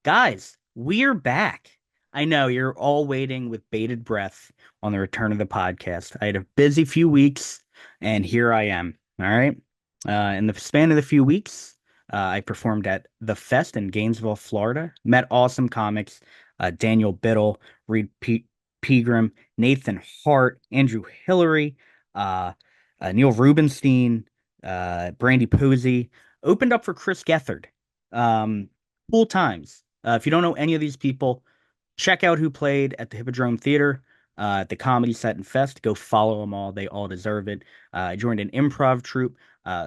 Guys, we're back. I know you're all waiting with bated breath on the return of the podcast. I had a busy few weeks, and here I am. All right. In the span of the few weeks, I performed at the Fest in Gainesville, Florida. Met awesome comics, Daniel Biddle, Reed Pegram, Nathan Hart, Andrew Hillary, uh, Neil Rubenstein, Brandy Posey. Opened up for Chris Gethard. Um, cool times. If you don't know any of these people, check out who played at the Hippodrome Theater, at the Comedy Set and Fest. Go follow them all. They all deserve it. I joined an improv troupe,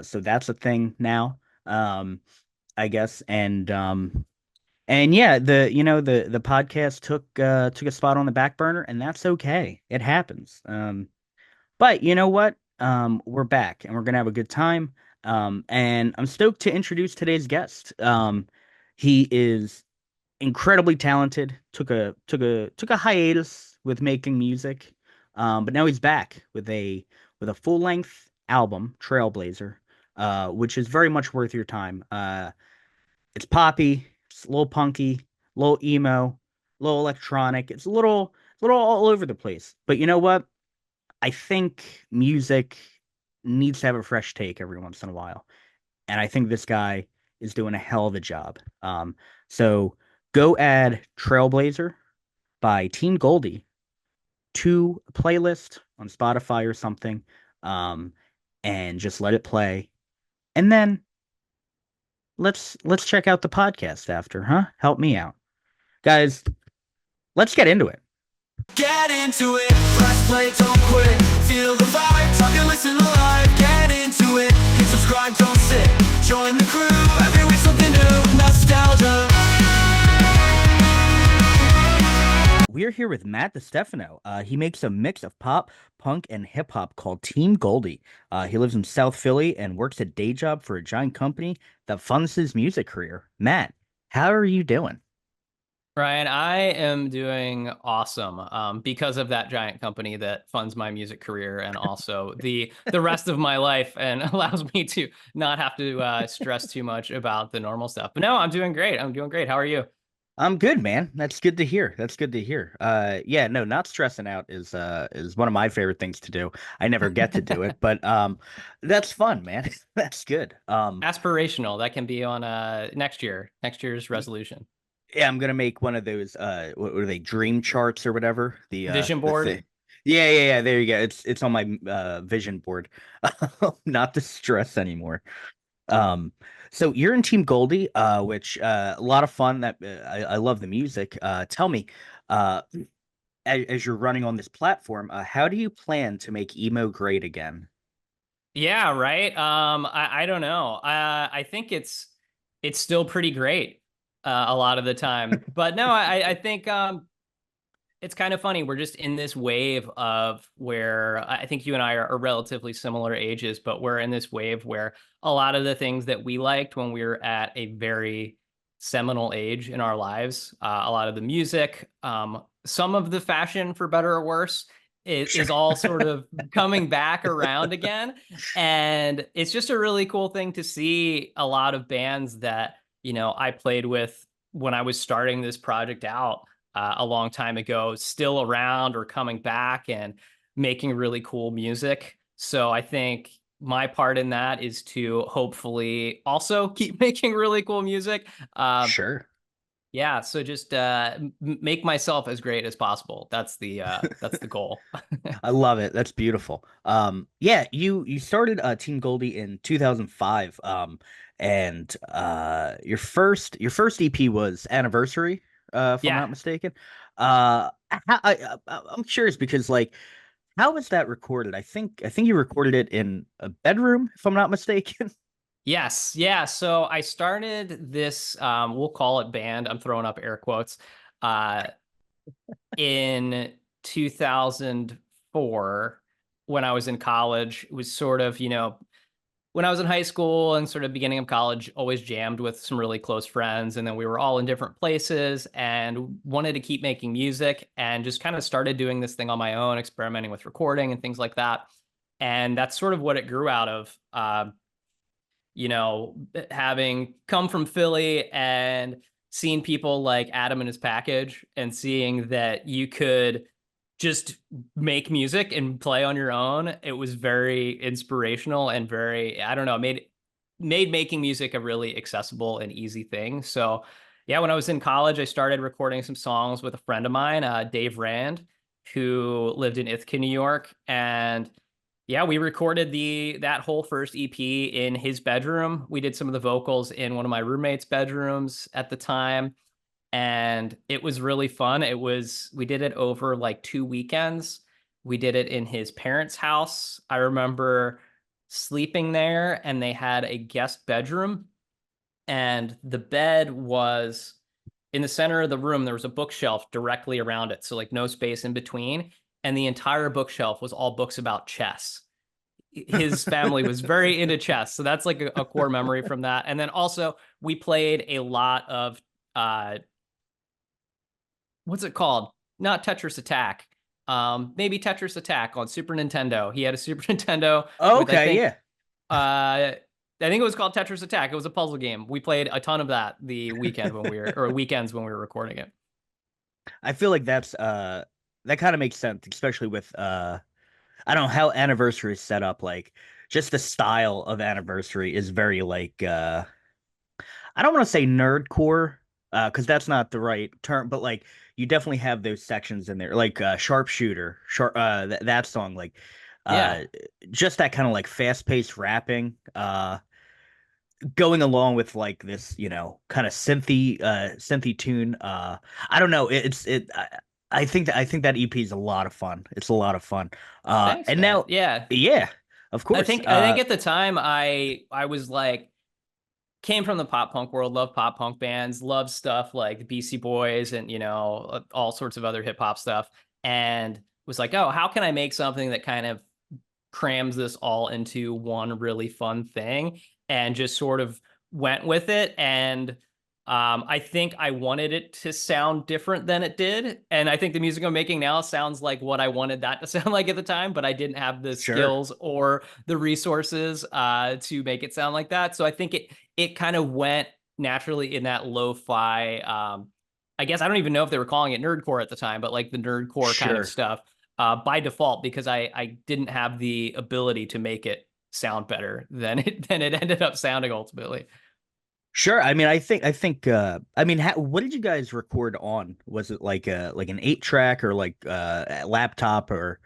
so that's a thing now, I guess. And yeah, the podcast took a spot on the back burner, and that's okay. It happens. But you know what? We're back, and we're gonna have a good time. And I'm stoked to introduce today's guest. He is incredibly talented. Took a hiatus with making music, but now he's back with a full length album, Trailblazer, which is very much worth your time. It's poppy, it's a little punky, a little emo, a little electronic. It's a little all over the place. But you know what? I think music needs to have a fresh take every once in a while. And I think this guy is doing a hell of a job. So go add Trailblazer by Teen Goldie to a playlist on Spotify or something, um, and just let it play. And then let's check out the podcast after, huh? Help me out, guys. Let's get into it. Get into it, press play, don't quit. Feel the vibe, talk and listen live. Get into it, hit subscribe, don't sit. Join the crew, every week something new. Nostalgia. We're here with Matt Distefano. He makes a mix of pop, punk, and hip hop called Team Goldie. He lives in South Philly and works a day job for a giant company that funds his music career. Matt, how are you doing? Ryan, I am doing awesome because of that giant company that funds my music career and also the rest of my life and allows me to not have to stress too much about the normal stuff. But no, I'm doing great. I'm doing great. How are you? I'm good, man. That's good to hear. That's good to hear. Yeah, no, not stressing out is one of my favorite things to do. I never get to do it, but that's fun, man. That's good. Aspirational. That can be on next year's resolution. Yeah, I'm gonna make one of those what are they, dream charts or whatever. Vision The board. thing. Yeah, there you go. It's on my vision board. Not to stress anymore. Um, so you're in Team Goldie, which a lot of fun. That I love the music. Tell me, uh, as you're running on this platform, how do you plan to make emo great again? Yeah, right. I don't know. I think it's still pretty great a lot of the time. But no, I think it's kind of funny. We're just in this wave of where I think you and I are relatively similar ages, but we're in this wave where a lot of the things that we liked when we were at a very seminal age in our lives, a lot of the music, some of the fashion, for better or worse, Sure. is all sort of coming back around again. And it's just a really cool thing to see a lot of bands that, I played with when I was starting this project out a long time ago, still around or coming back and making really cool music. So I think my part in that is to hopefully also keep making really cool music. Sure. Yeah, so just make myself as great as possible. That's the goal. I love it. That's beautiful. Yeah, you started Team Goldie in 2005. And your first EP was Anniversary, if I'm Yeah. not mistaken. I'm curious because like how was that recorded? I think you recorded it in a bedroom, if I'm not mistaken. Yes. Yeah. So I started this, we'll call it band. I'm throwing up air quotes, uh, in 2004 when I was in college. It was sort of, when I was in high school and sort of beginning of college, always jammed with some really close friends. And then we were all in different places and wanted to keep making music and just kind of started doing this thing on my own, experimenting with recording and things like that. And that's sort of what it grew out of. Having come from Philly and seeing people like Adam and his package and seeing that you could just make music and play on your own, it was very inspirational and very, I don't know, made making music a really accessible and easy thing. So yeah, when I was in college, I started recording some songs with a friend of mine, Dave Rand, who lived in Ithaca, New York. And yeah, we recorded the that whole first EP in his bedroom. We did some of the vocals in one of my roommates' bedrooms at the time, and it was really fun. We did it over like 2 weekends. We did it in his parents' house. I remember sleeping there, and they had a guest bedroom, and the bed was in the center of the room. There was a bookshelf directly around it, so like no space in between, and the entire bookshelf was all books about chess. His family was very into chess, so that's like a core memory from that. And then also we played a lot of what's it called? Not Tetris Attack. Maybe Tetris Attack on Super Nintendo. He had a Super Nintendo with Okay, yeah. I think it was called Tetris Attack. It was a puzzle game. We played a ton of that the weekend when we were or weekends when we were recording it. I feel like that kind of makes sense, especially with I don't know how Anniversary is set up. Like, just the style of Anniversary is very like I don't want to say nerdcore, because that's not the right term, but like you definitely have those sections in there, like Sharpshooter, that song, like Yeah. uh just that kind of like fast-paced rapping, going along with like this, kind of synthy tune. I don't know. I think that EP is a lot of fun. It's a lot of fun. Thanks, And man. now, Yeah. yeah, of course. I think at the time I was like came from the pop punk world, love pop punk bands, love stuff like the Beastie Boys and all sorts of other hip hop stuff, and was like, oh, how can I make something that kind of crams this all into one really fun thing, and just sort of went with it. And I think I wanted it to sound different than it did. And I think the music I'm making now sounds like what I wanted that to sound like at the time, but I didn't have the Sure. skills or the resources to make it sound like that. So I think it kind of went naturally in that lo-fi. I guess I don't even know if they were calling it nerdcore at the time, but like the nerdcore kind of Sure. stuff by default, because I didn't have the ability to make it sound better than it ended up sounding ultimately. Sure. I mean, what did you guys record on? Was it like an 8 track, or like a laptop, or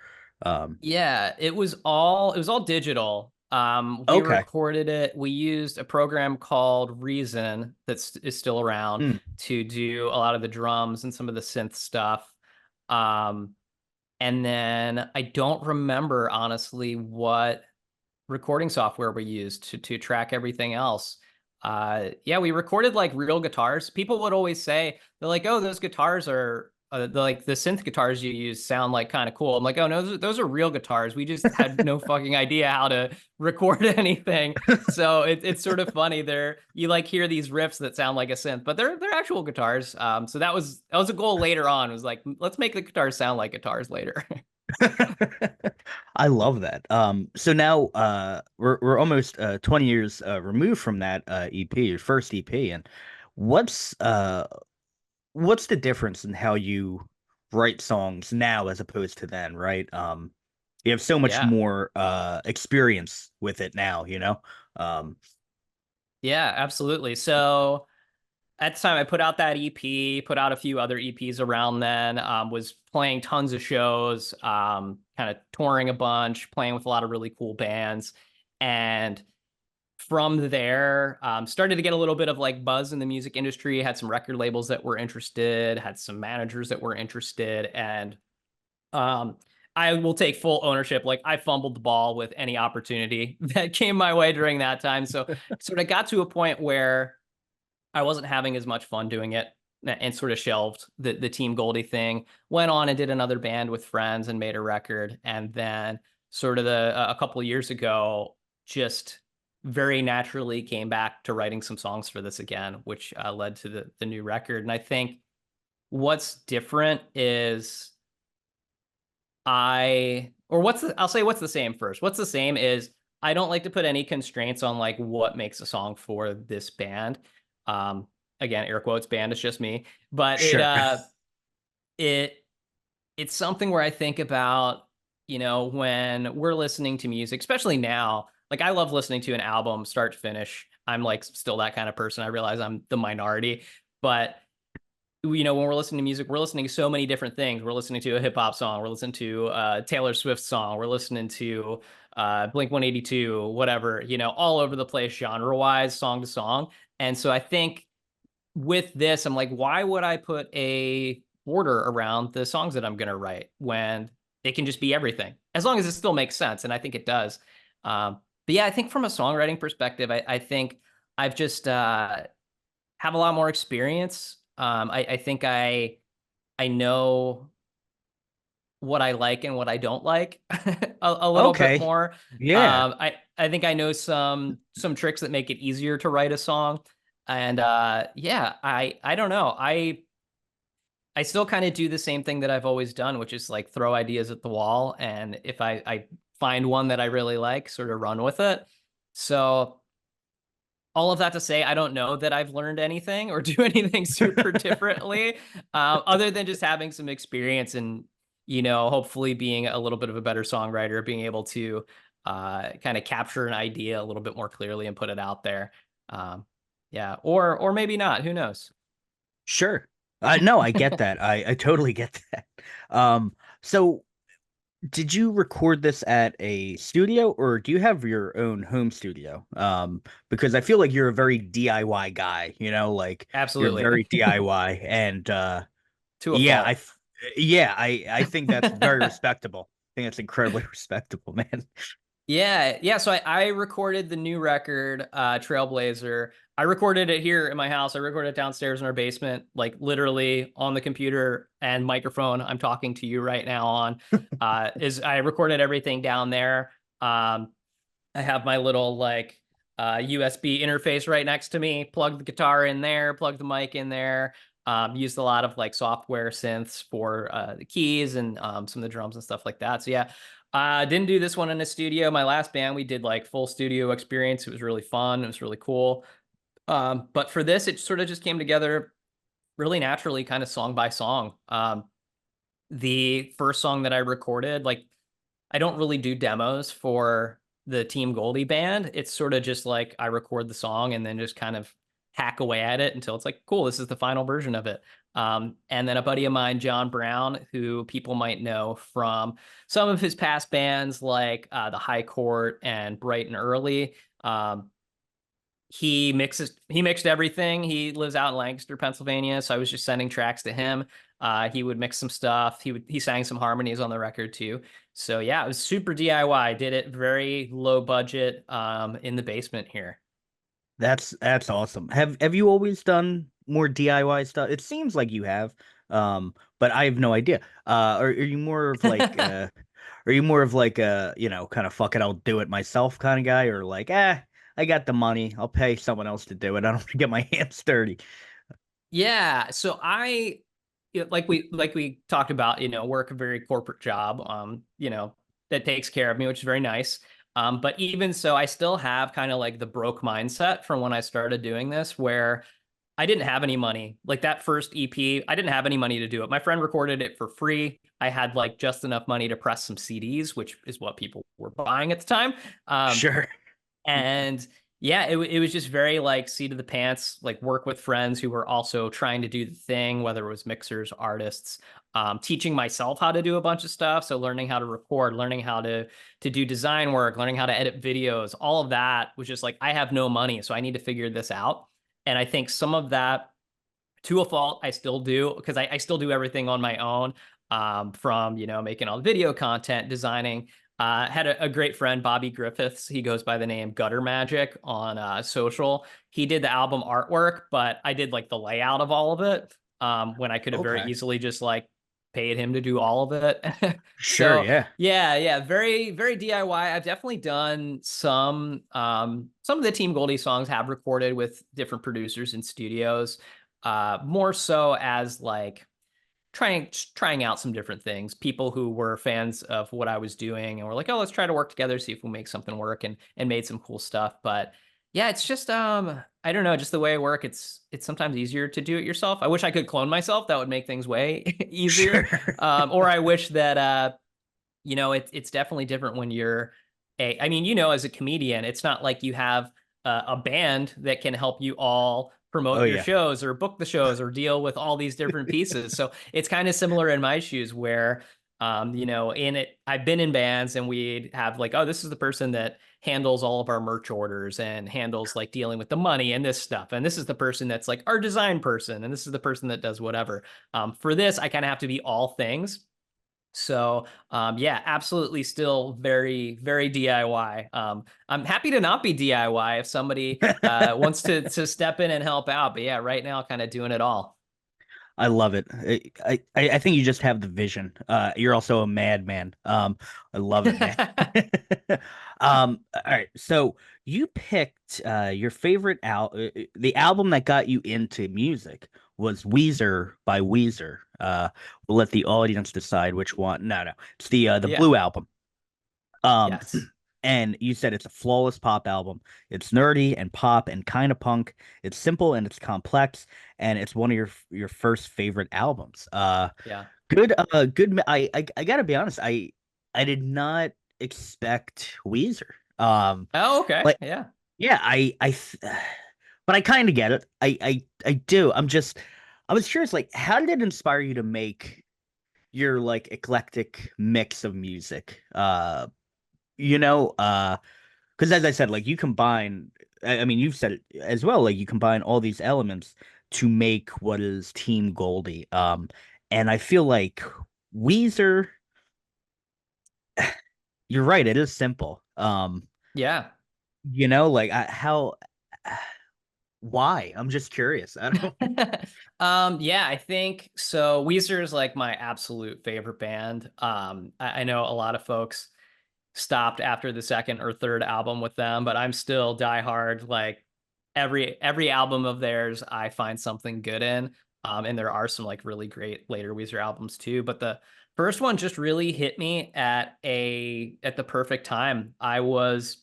um Yeah, it was all digital. We okay. recorded it. We used a program called Reason that is still around Hmm. to do a lot of the drums and some of the synth stuff. Um, and then I don't remember honestly what recording software we used to track everything else. Yeah, we recorded like real guitars. People would always say they're like, "Oh, those guitars are like the synth guitars you use sound like kind of cool." I'm like, "Oh no, those are real guitars. We just had no fucking idea how to record anything." So it's sort of funny. There, you like hear these riffs that sound like a synth, but they're actual guitars. So that was a goal later on. It was like, let's make the guitars sound like guitars later. I love that. So now we're almost 20 years removed from that EP, your first EP, and what's uh what's the difference in how you write songs now as opposed to then, right? You have so much Yeah. more experience with it now, you know? Um Yeah, absolutely. So at the time I put out that EP, put out a few other EPs around then, was playing tons of shows, kind of touring a bunch, playing with a lot of really cool bands. And from there, started to get a little bit of like buzz in the music industry, had some record labels that were interested, had some managers that were interested. And um, I will take full ownership. Like I fumbled the ball with any opportunity that came my way during that time. So sort of got to a point where I wasn't having as much fun doing it and sort of shelved the Team Goldie thing. Went on and did another band with friends and made a record. And then sort of a couple of years ago, just very naturally came back to writing some songs for this again, which led to the new record. And I think what's different is I'll say what's the same first. What's the same is I don't like to put any constraints on like what makes a song for this band. Um, again, air quotes band, it's just me, but Sure. it it's something where I think about, when we're listening to music, especially now, like I love listening to an album start to finish. I'm like still that kind of person. I realize I'm the minority, but when we're listening to music, we're listening to so many different things. We're listening to a hip hop song, we're listening to a Taylor Swift song, we're listening to Blink 182, whatever, all over the place, genre wise, song to song. And so I think with this, I'm like, why would I put a border around the songs that I'm going to write when it can just be everything, as long as it still makes sense? And I think it does. But yeah, I think from a songwriting perspective, I think I've just have a lot more experience. I think I know what I like and what I don't like a little bit Okay. more. Yeah. I think I know some tricks that make it easier to write a song. And yeah, I don't know. I still kind of do the same thing that I've always done, which is like throw ideas at the wall, and if I find one that I really like, sort of run with it. So all of that to say, I don't know that I've learned anything or do anything super differently, other than just having some experience and, hopefully being a little bit of a better songwriter, being able to kind of capture an idea a little bit more clearly and put it out there. Um, yeah, or maybe not. Who knows? Sure. No, I get that. I totally get that. So did you record this at a studio or do you have your own home studio? Because I feel like you're a very DIY guy, like you're Absolutely, very DIY and to a yeah, fault. I think that's very respectable. I think that's incredibly respectable, man. Yeah, yeah. So I recorded the new record, Trailblazer. I recorded it here in my house. I recorded it downstairs in our basement, like literally on the computer and microphone I'm talking to you right now on. Is I recorded everything down there. I have my little like USB interface right next to me. Plug the guitar in there, plug the mic in there. Used a lot of like software synths for the keys and some of the drums and stuff like that. So yeah, didn't do this one in a studio. My last band, we did like full studio experience. It was really fun. It was really cool. But for this, it sort of just came together really naturally, kind of song by song. The first song that I recorded, like I don't really do demos for the Team Goldie band. It's sort of just like I record the song and then just kind of hack away at it until it's like, cool, this is the final version of it. And then a buddy of mine, John Brown, who people might know from some of his past bands like the High Court and Bright and Early. He mixed everything. He lives out in Lancaster, Pennsylvania, so I was just sending tracks to him. He would mix some stuff. He sang some harmonies on the record too. So yeah, it was super DIY. Did it very low budget in the basement here. That's awesome. Have you always done more DIY stuff? It seems like you have. But I have no idea. Are you more of like are you more of like a, kind of fuck it, I'll do it myself kind of guy, or like, I got the money, I'll pay someone else to do it. I don't want to get my hands dirty. Yeah, so like we talked about, work a very corporate job, that takes care of me, which is very nice. But even so, I still have kind of like the broke mindset from when I started doing this, where I didn't have any money. Like that first EP, I didn't have any money to do it. My friend recorded it for free. I had like just enough money to press some CDs, which is what people were buying at the time. Um, Sure. and yeah, it was just very like seat of the pants, like work with friends who were also trying to do the thing, whether it was mixers, artists, teaching myself how to do a bunch of stuff. So learning how to record, learning how to do design work, learning how to edit videos, all of that was just like, I have no money, so I need to figure this out. And I think some of that, to a fault, I still do, because I still do everything on my own, from making all the video content, designing. Had a great friend, Bobby Griffiths. He goes by the name Gutter Magic on social. He did the album artwork, but I did like the layout of all of it, when I could have very Okay. easily just like paid him to do all of it. Sure, So yeah. yeah, yeah, very very DIY. I've definitely done some of the Team Goldie songs have recorded with different producers in studios, more so as like trying out some different things. People who were fans of what I was doing and were like, "Oh, let's try to work together, see if we'll make something work," and made some cool stuff. But Yeah, it's just I don't know, just the way I work, it's sometimes easier to do it yourself. I wish I could clone myself. That would make things way easier. Sure. Or I wish that it's definitely different when you're I mean, as a comedian, it's not like you have a band that can help you all Oh promote your yeah. shows or book the shows or deal with all these different pieces. So it's kind of similar in my shoes where, in it, I've been in bands and we'd have like, oh, this is the person that handles all of our merch orders and handles like dealing with the money and this stuff. And this is the person that's like our design person. And this is the person that does whatever. For this, I kind of have to be all things. So yeah, absolutely still very, very DIY. I'm happy to not be DIY if somebody wants to step in and help out. But yeah, right now kind of doing it all. I love it. I think you just have the vision. You're also a madman. I love it, man. All right. So you picked your favorite the album that got you into music was Weezer by Weezer. We'll let the audience decide which one. No, no, it's the Yeah. Blue album. Um, Yes. and you said it's a flawless pop album. It's nerdy and pop and kind of punk. It's simple and it's complex, and it's one of your first favorite albums. Yeah. Good. I gotta be honest. I did not expect Weezer. Oh, okay. Like Yeah. yeah, but I kind of get it. I do. I was curious. Like, how did it inspire you to make your like eclectic mix of music? You know, because as I said, like you combine, I mean, you've said it as well, like you combine all these elements to make what is Team Goldie. And I feel like Weezer, you're right, it is simple. Yeah. Like why? I'm just curious. I don't. Yeah, I think so. Weezer is like my absolute favorite band. I know a lot of folks stopped after the second or third album with them, but I'm still diehard. Like every album of theirs, I find something good in. And there are some like really great later Weezer albums too. But the first one just really hit me at the perfect time. I was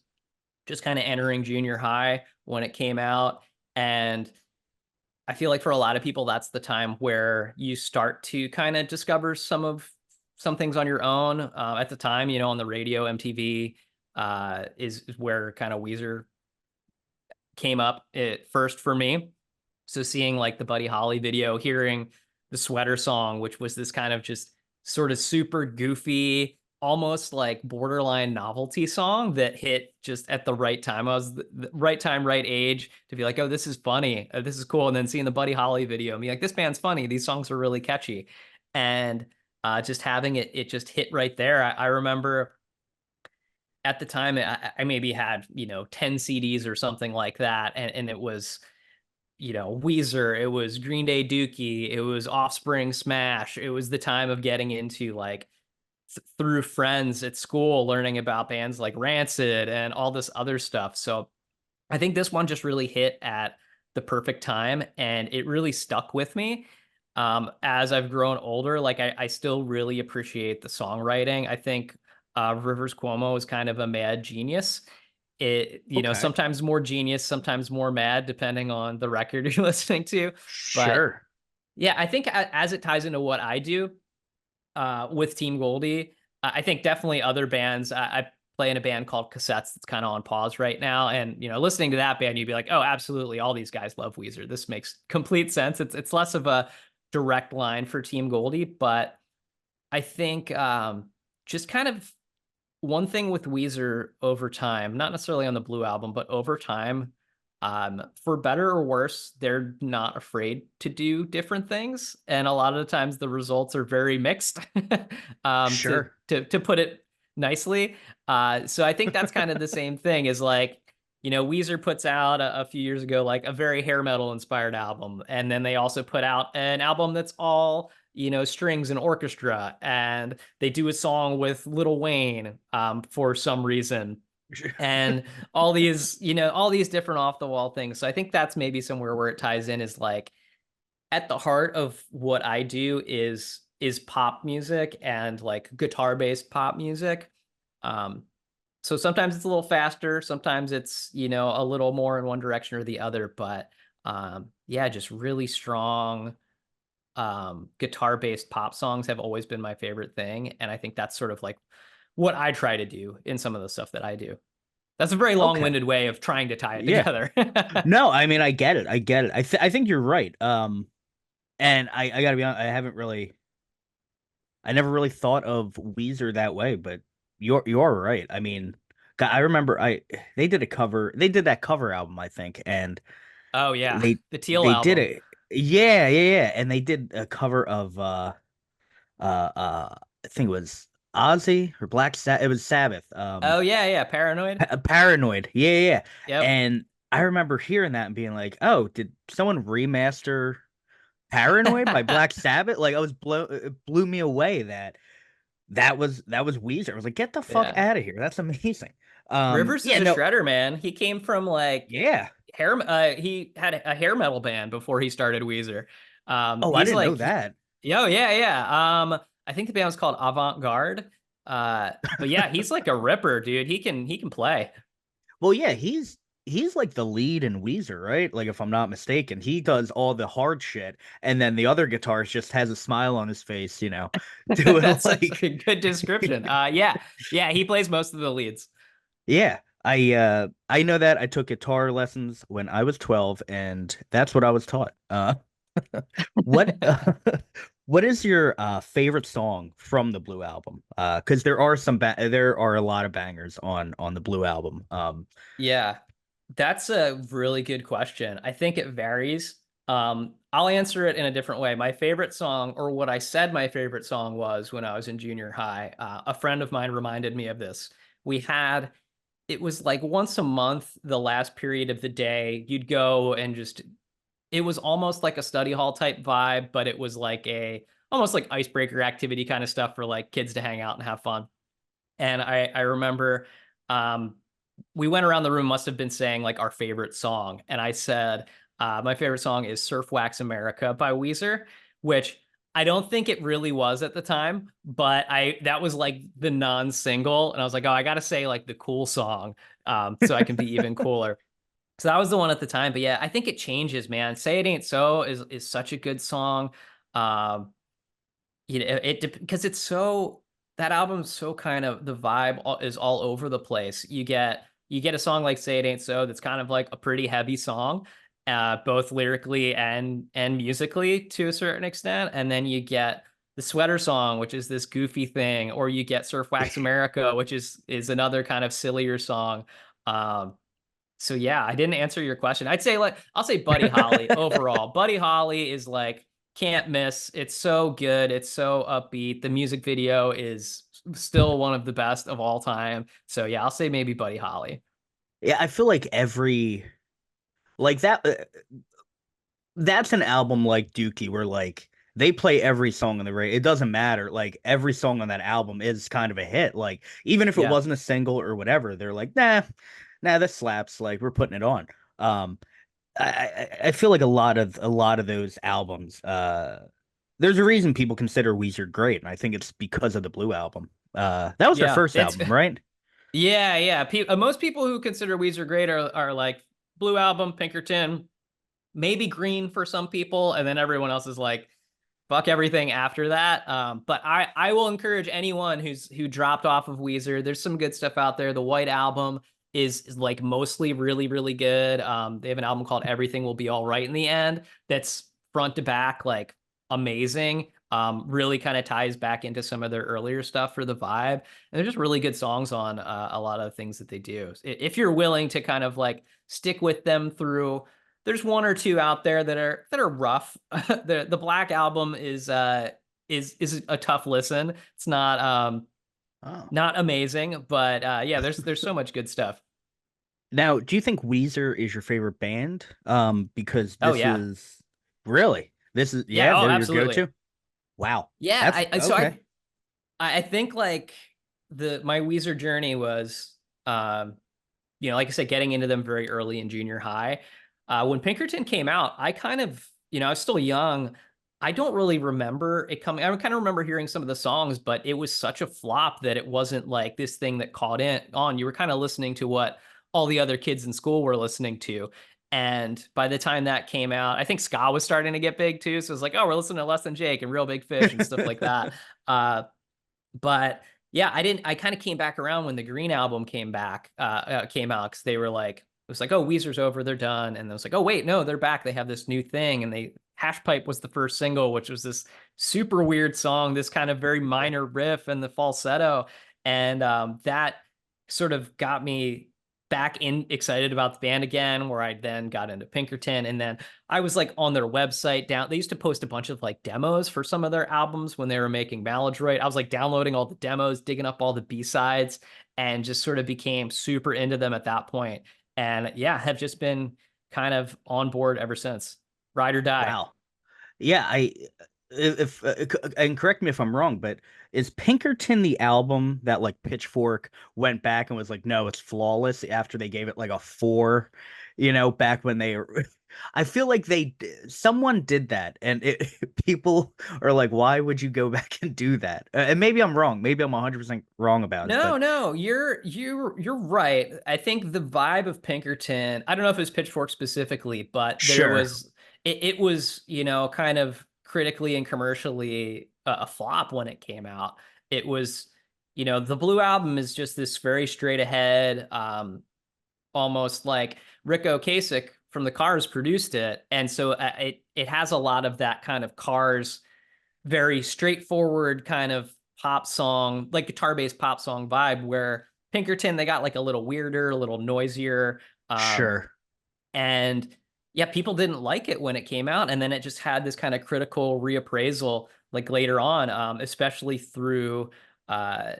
just kind of entering junior high when it came out, and I feel like for a lot of people, that's the time where you start to kind of discover some things on your own. At the time, on the radio, MTV is where kind of Weezer came up at first for me. So seeing like the Buddy Holly video, hearing the Sweater Song, which was this kind of just sort of super goofy, almost like borderline novelty song that hit just at the right time. I was the right time, right age to be like, oh, this is funny. This is cool. And then seeing the Buddy Holly video and be like, this band's funny. These songs are really catchy. And just having it just hit right there. I remember at the time, I maybe had, 10 CDs or something like that. And it was, Weezer, it was Green Day Dookie, it was Offspring Smash. It was the time of getting into like through friends at school, learning about bands like Rancid and all this other stuff. So I think this one just really hit at the perfect time and it really stuck with me. As I've grown older, like I still really appreciate the songwriting. I think Rivers Cuomo is kind of a mad genius. Okay. Sometimes more genius, sometimes more mad, depending on the record you're listening to. But Sure. yeah, I think as it ties into what I do with Team Goldie, I think definitely other bands. I play in a band called Cassettes that's kind of on pause right now, and listening to that band, you'd be like, oh, absolutely, all these guys love Weezer. This makes complete sense. It's less of a direct line for Team Goldie, but I think just kind of one thing with Weezer over time, not necessarily on the Blue album, but over time, for better or worse, they're not afraid to do different things, and a lot of the times the results are very mixed. To Sure. to put it nicely. So I think that's kind of the same thing. Is like Weezer puts out a few years ago like a very hair metal inspired album, and then they also put out an album that's all strings and orchestra, and they do a song with Lil Wayne for some reason, and all these different off the wall things. So I think that's maybe somewhere where it ties in is like at the heart of what I do is pop music and like guitar based pop music. Um, So sometimes it's a little faster, sometimes it's, a little more in one direction or the other, but yeah, just really strong guitar-based pop songs have always been my favorite thing, and I think that's sort of like what I try to do in some of the stuff that I do. That's a very Okay. long-winded way of trying to tie it Yeah. together. No, I mean I get it. I get it. I think you're right. And I gotta be honest, I never really thought of Weezer that way, but you're right. I mean, I remember they did that cover album, I think, and Oh yeah, they the Teal they did album. it. Yeah, and they did a cover of I think it was Ozzy or Black Sabbath. It was Sabbath. Oh yeah, yeah, Paranoid. Paranoid. Yeah. Yep. And I remember hearing that and being like, "Oh, did someone remaster Paranoid by Black Sabbath?" Like it blew me away that was Weezer. I was like, "Get the fuck Yeah. out of here. That's amazing." Rivers is Yeah, a no. shredder, man. He came from like Yeah. he had a hair metal band before he started Weezer. Oh, I He's didn't know like that. yo, yeah, yeah. I think the band was called Avant Garde. But yeah, he's like a ripper, dude. He can play. Well, yeah, he's like the lead in Weezer, right? Like if I'm not mistaken, he does all the hard shit, and then the other guitarist just has a smile on his face, doing That's like, actually a good description. Yeah, yeah, he plays most of the leads. yeah. I know that I took guitar lessons when I was 12, and that's what I was taught. What what is your favorite song from the Blue album? Because there are a lot of bangers on the Blue album. Yeah, that's a really good question. I think it varies. I'll answer it in a different way. My favorite song, or what I said my favorite song was when I was in junior high, a friend of mine reminded me of this. We had, it was like once a month, the last period of the day, you'd go and just, it was almost like a study hall type vibe, but it was like almost like icebreaker activity kind of stuff for like kids to hang out and have fun. And I remember um, we went around the room, must have been saying like our favorite song. And I said, my favorite song is Surf Wax America by Weezer, which I don't think it really was at the time, but that was like the non-single. And I was like, oh, I gotta say like the cool song, so I can be even cooler. So that was the one at the time. But yeah, I think it changes, man. Say It Ain't So is such a good song. Um, because it's so, that album's so kind of, the vibe is all over the place. You get a song like Say It Ain't So that's kind of like a pretty heavy song, both lyrically and musically to a certain extent, and then you get the Sweater Song, which is this goofy thing, or you get Surf Wax America, which is another kind of sillier song. um so yeah, I didn't answer your question. I'll say Buddy Holly overall. Buddy Holly is like can't miss. It's so good. It's so upbeat. The music video is still one of the best of all time. So yeah, I'll say maybe Buddy Holly. Yeah, I feel like like that. That's an album like Dookie where like they play every song on the radio. It doesn't matter. Like every song on that album is kind of a hit. Like even if it Yeah. wasn't a single or whatever, they're like, nah, this slaps. Like we're putting it on. Um, I feel like a lot of those albums. There's a reason people consider Weezer great, and I think it's because of the Blue album. That was their Yeah. first album, right? Yeah, yeah. Most people who consider Weezer great are like Blue Album, Pinkerton, maybe Green for some people, and then everyone else is like, fuck everything after that. But I will encourage anyone who dropped off of Weezer. There's some good stuff out there. The White Album is like mostly really really good. They have an album called Everything Will Be All Right in the End that's front to back like amazing. Really kind of ties back into some of their earlier stuff for the vibe. And they're just really good songs on a lot of the things that they do. If you're willing to kind of like stick with them through, there's one or two out there that are rough. The Black Album is a tough listen. It's Oh. not amazing, but yeah, there's so much good stuff. Now, do you think Weezer is your favorite band? Because Oh this yeah, is really yeah, yeah, oh they're your absolutely, go-to. Wow. yeah. That's So okay. I think like the my Weezer journey was like I said, getting into them very early in junior high. When Pinkerton came out, I kind of, I was still young. I don't really remember it coming. I kind of remember hearing some of the songs, but it was such a flop that it wasn't like this thing that caught in on. You were kind of listening to what all the other kids in school were listening to. And by the time that came out, I think ska was starting to get big too. So it was like, oh, we're listening to Less Than Jake and Real Big Fish and stuff like that. Uh, but yeah, I didn't. I kind of came back around when the Green album came out because they were like, it was like, oh, Weezer's over, they're done, and it was like, oh wait, no, they're back. They have this new thing, and they Hash Pipe was the first single, which was this super weird song, this kind of very minor riff and the falsetto, and that sort of got me back in excited about the band again, where I then got into Pinkerton, and then I was like on their website down. They used to post a bunch of like demos for some of their albums when they were making Maladroit. I was like downloading all the demos, digging up all the B-sides, and just sort of became super into them at that point. And yeah, have just been kind of on board ever since. Ride or die. Wow. Yeah, I if and correct me if I'm wrong, but is Pinkerton the album that like Pitchfork went back and was like, no, it's flawless after they gave it like a 4, back when they I feel like someone did that and people are like, why would you go back and do that? And maybe I'm wrong. Maybe I'm 100% wrong about it, No, but no, you're right. I think the vibe of Pinkerton, I don't know if it was Pitchfork specifically, but sure. it was, kind of critically and commercially a flop when it came out. It was, the Blue Album is just this very straight ahead, almost like Rick Ocasek from the Cars produced it, and so it has a lot of that kind of Cars very straightforward kind of pop song, like guitar based pop song vibe, where Pinkerton, they got like a little weirder, a little noisier. Um, Sure. and yeah, people didn't like it when it came out. And then it just had this kind of critical reappraisal like later on, especially through uh,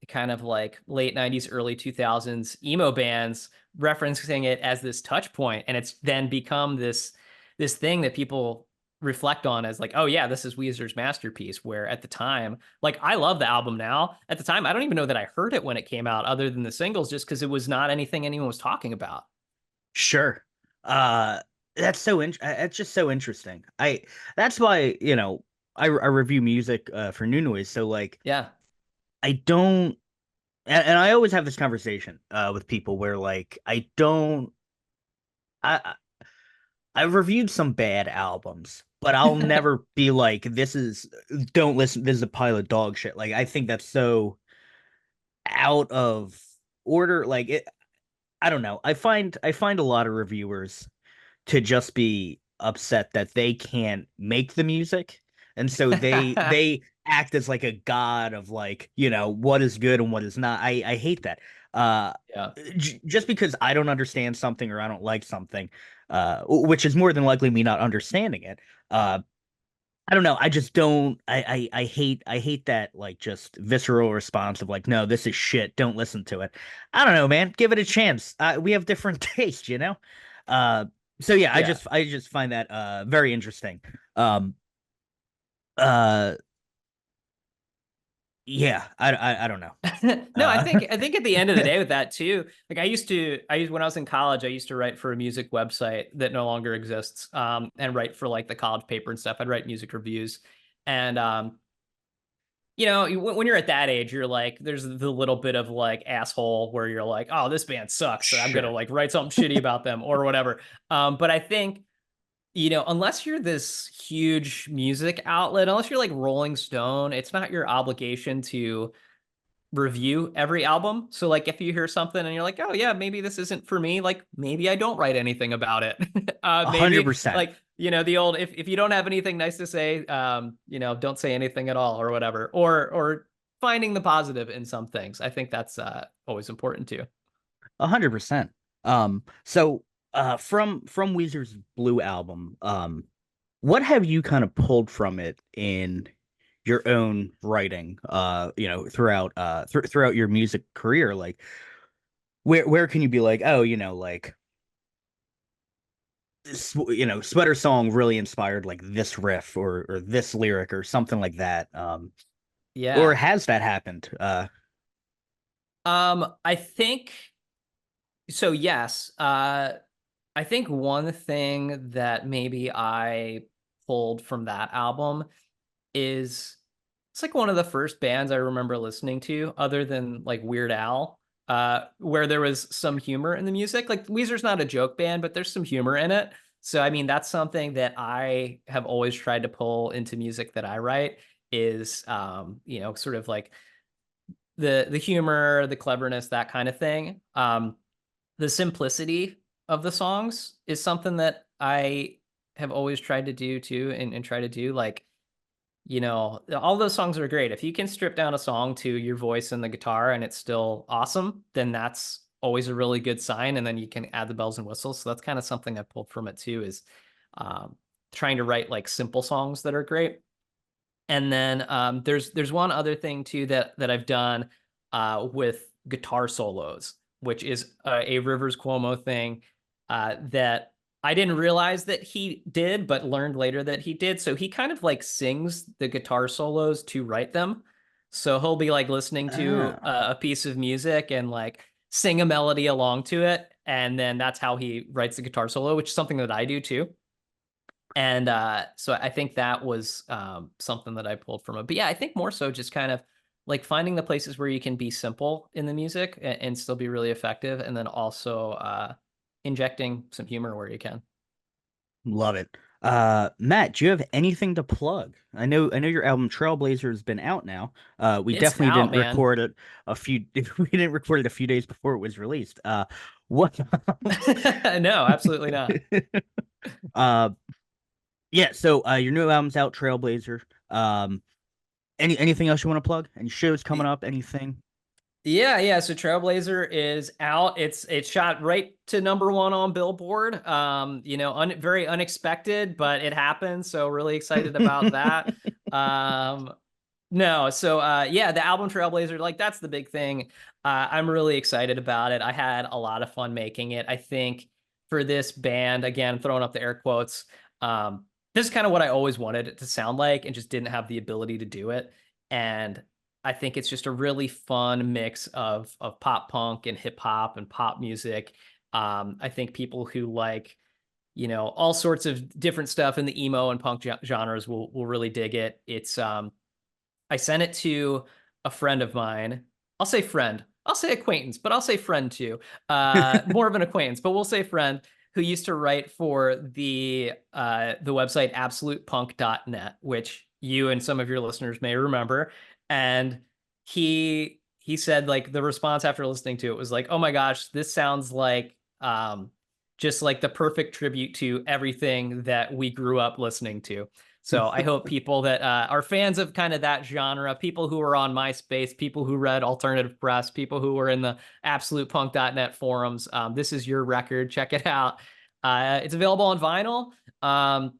kind of like late 90s, early 2000s emo bands referencing it as this touch point. And it's then become this thing that people reflect on as like, oh yeah, this is Weezer's masterpiece. Where at the time, like I love the album now. At the time, I don't even know that I heard it when it came out, other than the singles, just because it was not anything anyone was talking about. Sure. Uh that's just so interesting. That's why, I review music for New Noise. So like Yeah. I don't and I always have this conversation with people where like I I've reviewed some bad albums, but I'll never be like don't listen, this is a pile of dog shit. Like I think that's so out of order. Like I don't know. I find a lot of reviewers to just be upset that they can't make the music, and so they act as like a god of like, what is good and what is not. I hate that. uh Yeah. just because I don't understand something or I don't like something, which is more than likely me not understanding it. I don't know. I just don't. I hate that like just visceral response of like, no, this is shit. Don't listen to it. I don't know, man. Give it a chance. We have different tastes. Uh, so yeah, I Yeah. just I just find that very interesting. Um, uh, yeah, I don't know. No, I Uh, think I think at the end of the day with that too, like I used when I was in college, I used to write for a music website that no longer exists, and write for like the college paper and stuff. I'd write music reviews, and when you're at that age, you're like, there's the little bit of like asshole where you're like, oh, this band sucks, so I'm gonna sure, like write something shitty about them or whatever. But I think unless you're this huge music outlet, unless you're like Rolling Stone, it's not your obligation to review every album. So like if you hear something and you're like, oh yeah, maybe this isn't for me, like maybe I don't write anything about it. a hundred Maybe percent, like, the old if you don't have anything nice to say, don't say anything at all or whatever. Or finding the positive in some things. I think that's always important too. 100%. So from Weezer's Blue album, what have you kind of pulled from it in your own writing, throughout throughout your music career? Like where can you be like, oh, like Sweater Song really inspired like this riff or this lyric or something like that. Or Yeah. has that happened? I think so, yes. I think one thing that maybe I pulled from that album is it's like one of the first bands I remember listening to, other than like Weird Al, where there was some humor in the music. Like Weezer's not a joke band, but there's some humor in it. So I mean, that's something that I have always tried to pull into music that I write is sort of like the humor, the cleverness, that kind of thing. The simplicity of the songs is something that I have always tried to do too, and try to do like, all those songs are great. If you can strip down a song to your voice and the guitar and it's still awesome, then that's always a really good sign. And then you can add the bells and whistles. So that's kind of something I pulled from it too, is um, trying to write like simple songs that are great. And then there's one other thing too that I've done with guitar solos, which is a Rivers Cuomo thing that I didn't realize that he did, but learned later that he did. So he kind of like sings the guitar solos to write them. So he'll be like listening to Oh. a piece of music and like sing a melody along to it, and then that's how he writes the guitar solo, which is something that I do too. And so I think that was something that I pulled from it. But yeah, I think more so just kind of like finding the places where you can be simple in the music and still be really effective, and then also injecting some humor where you can. Love it. Matt, do you have anything to plug? I know your album Trailblazer has been out now. We It's definitely out, didn't man. record it a few we didn't record it a few days before it was released. What No, absolutely not. uh yeah, so your new album's out, Trailblazer. Anything else you want to plug? Any shows coming up? Anything? Yeah, yeah. So Trailblazer is out. It's shot right to #1 on Billboard. Very unexpected, but it happened. So really excited about that. Um, no, so yeah, the album Trailblazer, like that's the big thing. I'm really excited about it. I had a lot of fun making it. I think for this band, again, throwing up the air quotes, this is kind of what I always wanted it to sound like and just didn't have the ability to do it. And I think it's just a really fun mix of pop punk and hip hop and pop music. I think people who like all sorts of different stuff in the emo and punk genres will really dig it. It's I sent it to a friend of mine. I'll say friend. I'll say acquaintance, but I'll say friend too. More of an acquaintance, but we'll say friend, who used to write for the website absolutepunk.net, which you and some of your listeners may remember. And he said like the response after listening to it was like, "Oh my gosh, this sounds like just like the perfect tribute to everything that we grew up listening to." So I hope people that are fans of kind of that genre, people who are on MySpace, people who read alternative press, people who were in the absolutepunk.net forums, this is your record. Check it out. It's available on vinyl.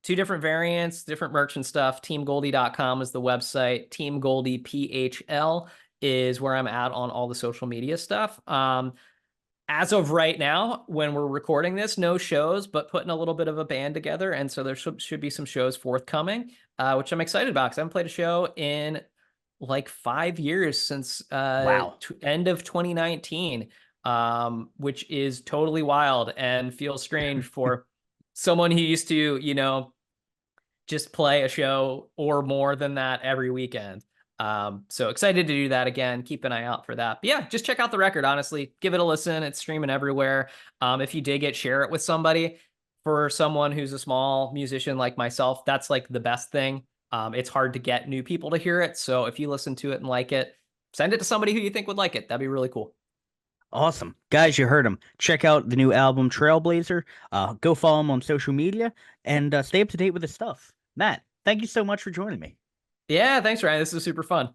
Two different variants, different merch and stuff. TeamGoldie.com is the website. Team Goldie PHL is where I'm at on all the social media stuff. As of right now, when we're recording this, no shows, but putting a little bit of a band together. And so there should be some shows forthcoming, which I'm excited about because I haven't played a show in like 5 years since Wow. end of 2019, which is totally wild and feels strange for someone who used to, just play a show or more than that every weekend. So excited to do that again. Keep an eye out for that. But yeah, just check out the record. Honestly, give it a listen. It's streaming everywhere. If you dig it, share it with somebody. For someone who's a small musician like myself, that's like the best thing. It's hard to get new people to hear it. So if you listen to it and like it, send it to somebody who you think would like it. That'd be really cool. Awesome. Guys, you heard him. Check out the new album Trailblazer. Go follow him on social media and stay up to date with his stuff. Matt, thank you so much for joining me. Yeah, thanks, Ryan. This is super fun.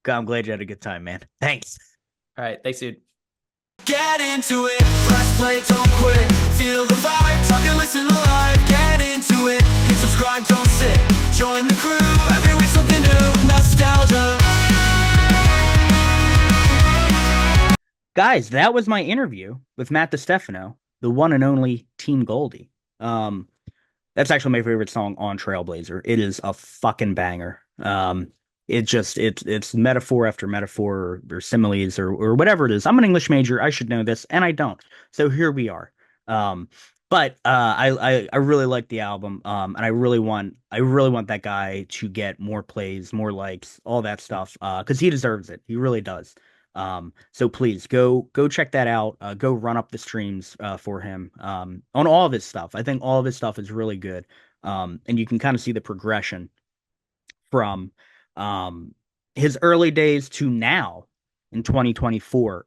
God, I'm glad you had a good time, man. Thanks. All right, thanks, dude. Get into it, press play, don't quit. Feel the vibe, talk and listen live. Get into it, hit subscribe, don't sit. Join the crew, every week something new. Nostalgia. Guys, that was my interview with Matt Distefano, the one and only Team Goldie. Um, that's actually my favorite song on Trailblazer. It is a fucking banger. It's metaphor after metaphor or similes or whatever it is. I'm an English major. I should know this, and I don't. So here we are. Um, But I really like the album, and I really want that guy to get more plays, more likes, all that stuff, because he deserves it. He really does. So please go check that out. Go run up the streams for him on all of his stuff. I think all of his stuff is really good. And you can kind of see the progression from um his early days to now in 2024.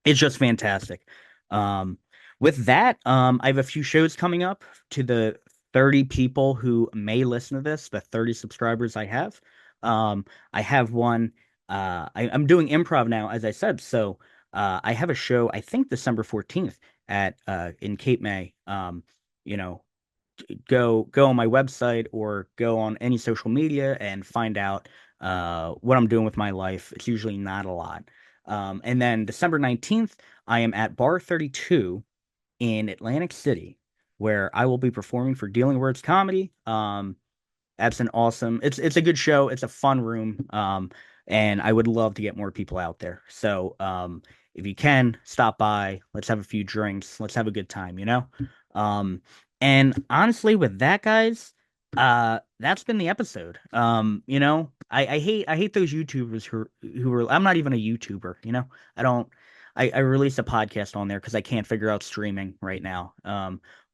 It's just fantastic. Um, with that, I have a few shows coming up to the 30 people who may listen to this, the 30 subscribers I have. I have one. I'm doing improv now, as I said. So I have a show, I think December 14th at in Cape May. You know, go on my website or go on any social media and find out what I'm doing with my life. It's usually not a lot. And then December 19th, I am at Bar 32 in Atlantic City, where I will be performing for Dealing Words Comedy. That's an awesome. It's a good show. It's a fun room. And I would love to get more people out there. So, if you can stop by, let's have a few drinks. Let's have a good time, you know? Um, and honestly, with that, guys, that's been the episode. I hate those YouTubers who are. I'm not even a YouTuber, you know? I don't. I release a podcast on there because I can't figure out streaming right now.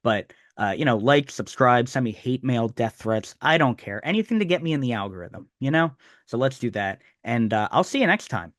But like, subscribe, send me hate mail, death threats. I don't care. Anything to get me in the algorithm, you know? So let's do that. And I'll see you next time.